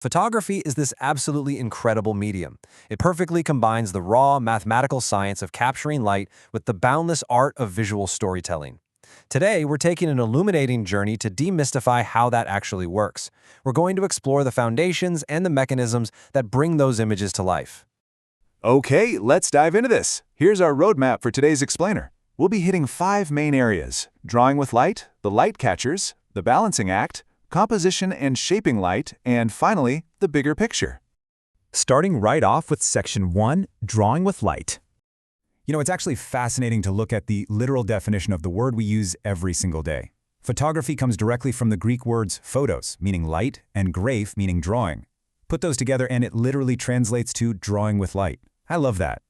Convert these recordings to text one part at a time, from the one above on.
Photography is this absolutely incredible medium. It perfectly combines the raw mathematical science of capturing light with the boundless art of visual storytelling. Today, we're taking an illuminating journey to demystify how that actually works. We're going to explore the foundations and the mechanisms that bring those images to life. Okay, let's dive into this. Here's our roadmap for today's explainer. We'll be hitting 5 main areas: drawing with light, the light catchers, the balancing act, composition and shaping light, and finally, the bigger picture. Starting right off with Section 1, Drawing with Light. It's actually fascinating to look at the literal definition of the word we use every single day. Photography comes directly from the Greek words photos, meaning light, and graph, meaning drawing. Put those together and it literally translates to drawing with light. I love that.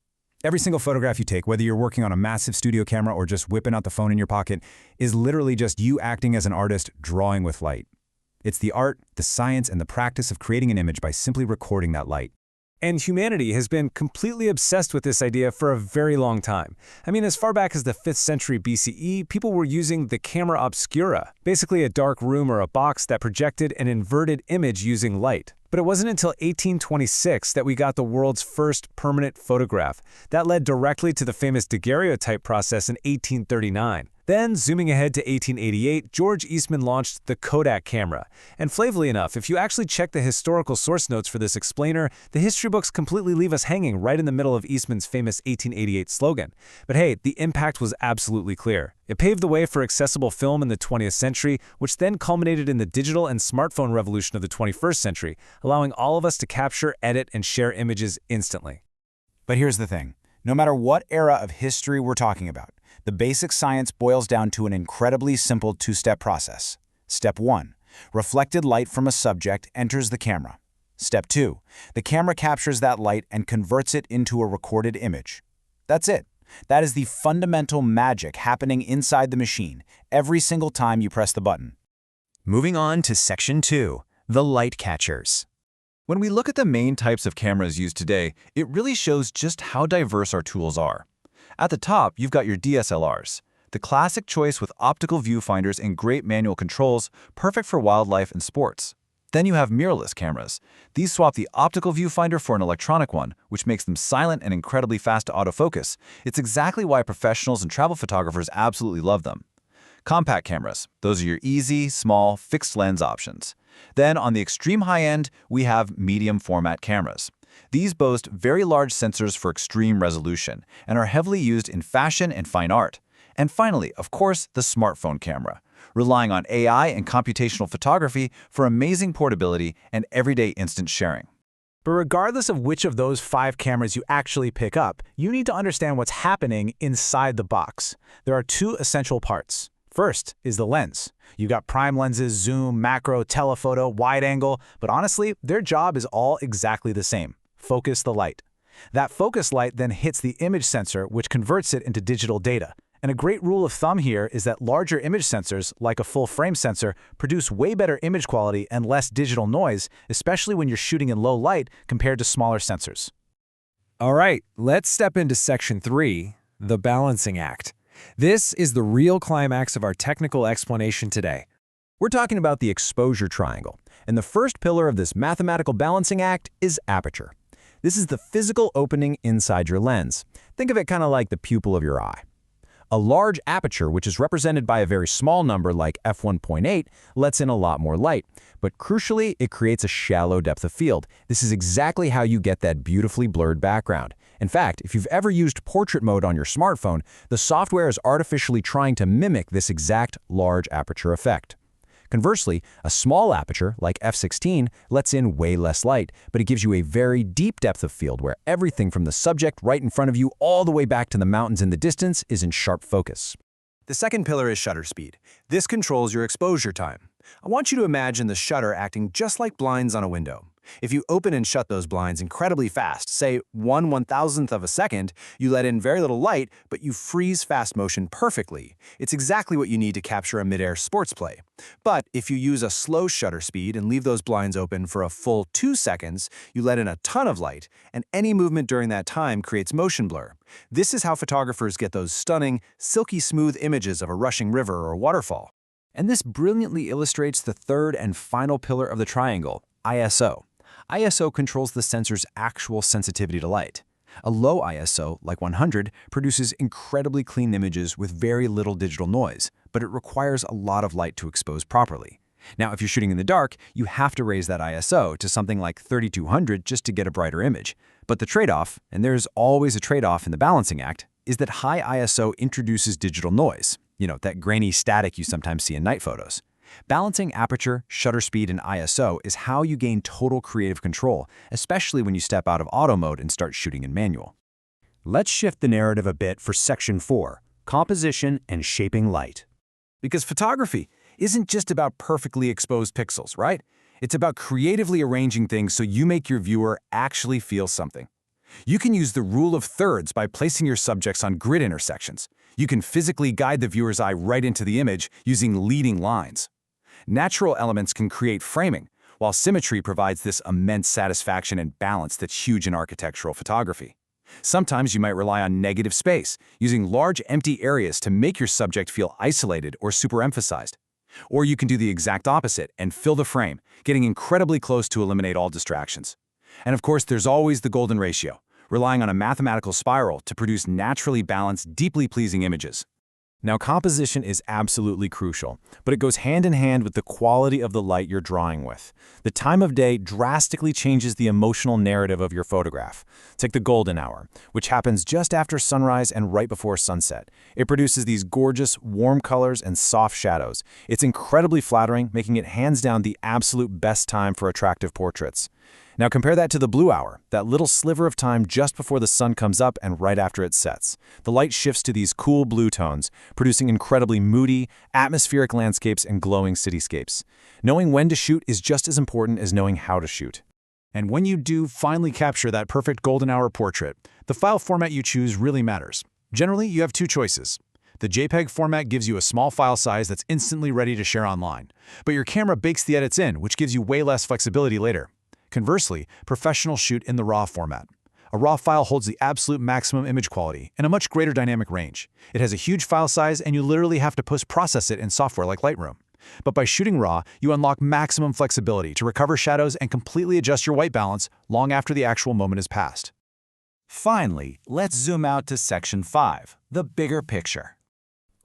Every single photograph you take, whether you're working on a massive studio camera or just whipping out the phone in your pocket, is literally just you acting as an artist drawing with light. It's the art, the science, and the practice of creating an image by simply recording that light. And humanity has been completely obsessed with this idea for a very long time. As far back as the 5th century BCE, people were using the camera obscura, basically a dark room or a box that projected an inverted image using light. But it wasn't until 1826 that we got the world's first permanent photograph. That led directly to the famous daguerreotype process in 1839. Then, zooming ahead to 1888, George Eastman launched the Kodak camera. And flavorfully enough, if you actually check the historical source notes for this explainer, the history books completely leave us hanging right in the middle of Eastman's famous 1888 slogan. But hey, the impact was absolutely clear. It paved the way for accessible film in the 20th century, which then culminated in the digital and smartphone revolution of the 21st century, allowing all of us to capture, edit, and share images instantly. But here's the thing. No matter what era of history we're talking about, the basic science boils down to an incredibly simple 2-step process. Step 1. Reflected light from a subject enters the camera. Step 2. The camera captures that light and converts it into a recorded image. That's it. That is the fundamental magic happening inside the machine every single time you press the button. Moving on to Section 2, the light catchers. When we look at the main types of cameras used today, it really shows just how diverse our tools are. At the top, you've got your DSLRs, the classic choice with optical viewfinders and great manual controls, perfect for wildlife and sports. Then you have mirrorless cameras. These swap the optical viewfinder for an electronic one, which makes them silent and incredibly fast to autofocus. It's exactly why professionals and travel photographers absolutely love them. Compact cameras. Those are your easy, small, fixed lens options. Then on the extreme high end, we have medium format cameras. These boast very large sensors for extreme resolution and are heavily used in fashion and fine art. And finally, of course, the smartphone camera, relying on AI and computational photography for amazing portability and everyday instant sharing. But regardless of which of those 5 cameras you actually pick up, you need to understand what's happening inside the box. There are 2 essential parts. First is the lens. You've got prime lenses, zoom, macro, telephoto, wide angle, but honestly, their job is all exactly the same. Focus the light. That focus light then hits the image sensor, which converts it into digital data. And a great rule of thumb here is that larger image sensors, like a full-frame sensor, produce way better image quality and less digital noise, especially when you're shooting in low light compared to smaller sensors. All right, let's step into Section 3, the balancing act. This is the real climax of our technical explanation today. We're talking about the exposure triangle, and the first pillar of this mathematical balancing act is aperture. This is the physical opening inside your lens. Think of it kind of like the pupil of your eye. A large aperture, which is represented by a very small number like f1.8, lets in a lot more light. But crucially, it creates a shallow depth of field. This is exactly how you get that beautifully blurred background. In fact, if you've ever used portrait mode on your smartphone, the software is artificially trying to mimic this exact large aperture effect. Conversely, a small aperture, like f16, lets in way less light, but it gives you a very deep depth of field where everything from the subject right in front of you all the way back to the mountains in the distance is in sharp focus. The second pillar is shutter speed. This controls your exposure time. I want you to imagine the shutter acting just like blinds on a window. If you open and shut those blinds incredibly fast, say 1/1000th of a second, you let in very little light, but you freeze fast motion perfectly. It's exactly what you need to capture a mid-air sports play. But if you use a slow shutter speed and leave those blinds open for a full 2 seconds, you let in a ton of light, and any movement during that time creates motion blur. This is how photographers get those stunning, silky smooth images of a rushing river or waterfall. And this brilliantly illustrates the third and final pillar of the triangle, ISO. ISO controls the sensor's actual sensitivity to light. A low ISO, like 100, produces incredibly clean images with very little digital noise, but it requires a lot of light to expose properly. Now, if you're shooting in the dark, you have to raise that ISO to something like 3200 just to get a brighter image. But the trade-off, and there's always a trade-off in the balancing act, is that high ISO introduces digital noise, that grainy static you sometimes see in night photos. Balancing aperture, shutter speed, and ISO is how you gain total creative control, especially when you step out of auto mode and start shooting in manual. Let's shift the narrative a bit for Section 4, Composition and Shaping Light. Because photography isn't just about perfectly exposed pixels, right? It's about creatively arranging things so you make your viewer actually feel something. You can use the rule of thirds by placing your subjects on grid intersections. You can physically guide the viewer's eye right into the image using leading lines. Natural elements can create framing, while symmetry provides this immense satisfaction and balance that's huge in architectural photography. Sometimes you might rely on negative space, using large empty areas to make your subject feel isolated or superemphasized. Or you can do the exact opposite and fill the frame, getting incredibly close to eliminate all distractions. And of course, there's always the golden ratio, relying on a mathematical spiral to produce naturally balanced, deeply pleasing images. Now, composition is absolutely crucial, but it goes hand in hand with the quality of the light you're drawing with. The time of day drastically changes the emotional narrative of your photograph. Take the golden hour, which happens just after sunrise and right before sunset. It produces these gorgeous, warm colors and soft shadows. It's incredibly flattering, making it hands down the absolute best time for attractive portraits. Now compare that to the blue hour, that little sliver of time just before the sun comes up and right after it sets. The light shifts to these cool blue tones, producing incredibly moody, atmospheric landscapes and glowing cityscapes. Knowing when to shoot is just as important as knowing how to shoot. And when you do finally capture that perfect golden hour portrait, the file format you choose really matters. Generally, you have two choices. The JPEG format gives you a small file size that's instantly ready to share online, but your camera bakes the edits in, which gives you way less flexibility later. Conversely, professionals shoot in the RAW format. A RAW file holds the absolute maximum image quality and a much greater dynamic range. It has a huge file size and you literally have to post-process it in software like Lightroom. But by shooting RAW, you unlock maximum flexibility to recover shadows and completely adjust your white balance long after the actual moment has passed. Finally, let's zoom out to Section 5, the bigger picture.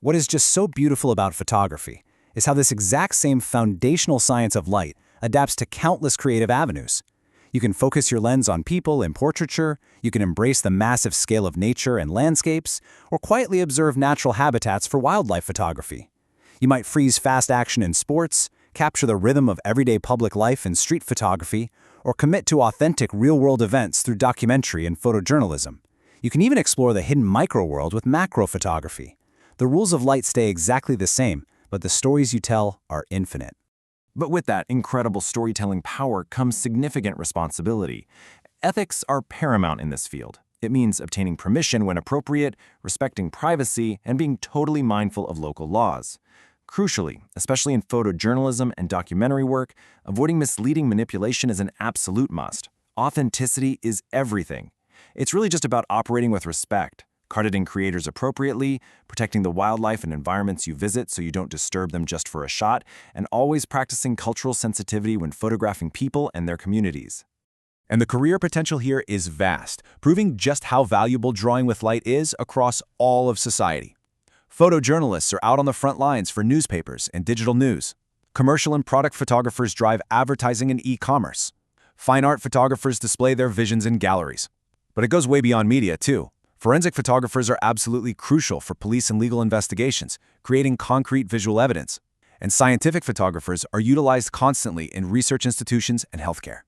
What is just so beautiful about photography is how this exact same foundational science of light adapts to countless creative avenues. You can focus your lens on people in portraiture, you can embrace the massive scale of nature and landscapes, or quietly observe natural habitats for wildlife photography. You might freeze fast action in sports, capture the rhythm of everyday public life in street photography, or commit to authentic real-world events through documentary and photojournalism. You can even explore the hidden micro-world with macro photography. The rules of light stay exactly the same, but the stories you tell are infinite. But with that incredible storytelling power comes significant responsibility. Ethics are paramount in this field. It means obtaining permission when appropriate, respecting privacy, and being totally mindful of local laws. Crucially, especially in photojournalism and documentary work, avoiding misleading manipulation is an absolute must. Authenticity is everything. It's really just about operating with respect, crediting creators appropriately, protecting the wildlife and environments you visit so you don't disturb them just for a shot, and always practicing cultural sensitivity when photographing people and their communities. And the career potential here is vast, proving just how valuable drawing with light is across all of society. Photojournalists are out on the front lines for newspapers and digital news. Commercial and product photographers drive advertising and e-commerce. Fine art photographers display their visions in galleries. But it goes way beyond media, too. Forensic photographers are absolutely crucial for police and legal investigations, creating concrete visual evidence. And scientific photographers are utilized constantly in research institutions and healthcare.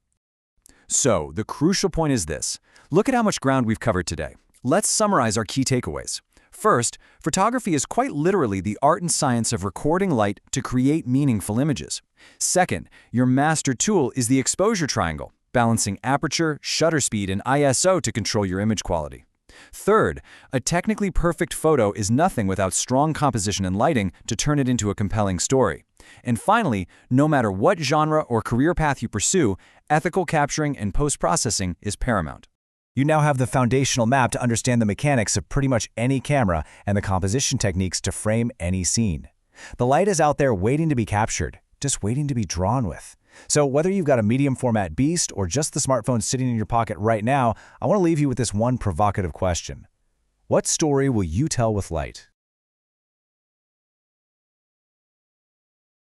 So, the crucial point is this. Look at how much ground we've covered today. Let's summarize our key takeaways. First, photography is quite literally the art and science of recording light to create meaningful images. Second, your master tool is the exposure triangle, balancing aperture, shutter speed, and ISO to control your image quality. Third, a technically perfect photo is nothing without strong composition and lighting to turn it into a compelling story. And finally, no matter what genre or career path you pursue, ethical capturing and post-processing is paramount. You now have the foundational map to understand the mechanics of pretty much any camera and the composition techniques to frame any scene. The light is out there waiting to be captured, just waiting to be drawn with. So whether you've got a medium format beast or just the smartphone sitting in your pocket right now, I want to leave you with this one provocative question. What story will you tell with light?